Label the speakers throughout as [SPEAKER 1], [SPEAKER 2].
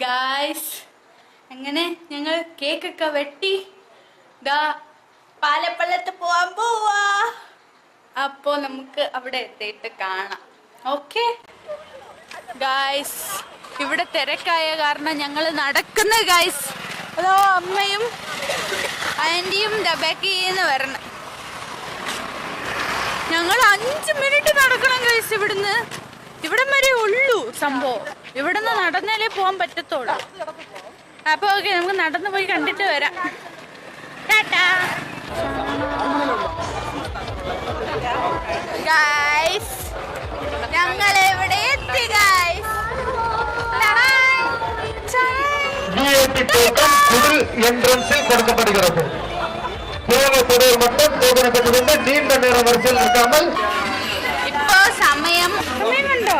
[SPEAKER 1] Guys, അങ്ങനെ ഞങ്ങൾ കേക്കൊക്കെ വെട്ടി ദാ പാലപ്പള്ളത്ത് പോവാൻ പോവാ. അപ്പോൾ നമുക്ക് അവിടെ എത്തിയിട്ട് കാണാം. ഓക്കെ ഗായ്സ്, ഇവിടെ തിരക്കായ കാരണം ഞങ്ങൾ നടക്കുന്ന ഗായ്സ്. അതോ അമ്മയും ആൻറ്റിയും ഡബാക്കിന്ന് വരണം. ഞങ്ങൾ 5 മിനിറ്റ് നടക്കണം ഗൈസ്. ഇവിടം വരെ ഉള്ളൂ സംഭവം. ഇവിടുന്ന് നടന്നാലേ പോകാൻ പറ്റത്തുള്ളൂ. അപ്പൊ ഓക്കെ, നമുക്ക് നടന്നു പോയി കണ്ടിട്ട് വരാം. ടാറ്റാ ഗൈസ്, ഞങ്ങൾ എവിടെ എത്തി ഗൈസ്.
[SPEAKER 2] കൊടുക്കപ്പെടുகிறது. போகப்படுவோர் மட்டும் போகிறதுக்கு முன்பு நீண்ட நேரம் வரிசையில் நிற்காமல்.
[SPEAKER 1] ഇപ്പോ സമയം കണ്ടോ?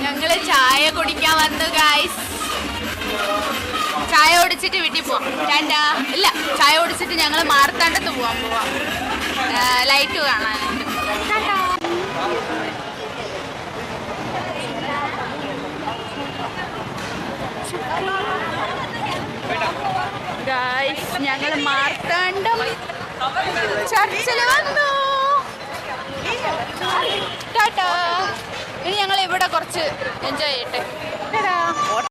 [SPEAKER 1] ഞങ്ങള് ചായ കുടിക്കാൻ വന്നു ഗായ്സ്. ചായ കുടിച്ചിട്ട് വീട്ടിൽ പോവാം. ഇല്ല, ചായ കുടിച്ചിട്ട് ഞങ്ങൾ മാർത്താണ്ടത്ത് പോവാൻ ലൈറ്റ് കാണാനായിട്ട്. ഗായ്സ്, ഞങ്ങൾ മാർത്താണ്ഡം ചർച്ചിൽ വന്നു. ടാറ്റാ. ഇനി ഞങ്ങൾ ഇവിടെ കുറച്ച് എൻജോയ് ചെയ്യട്ടെ.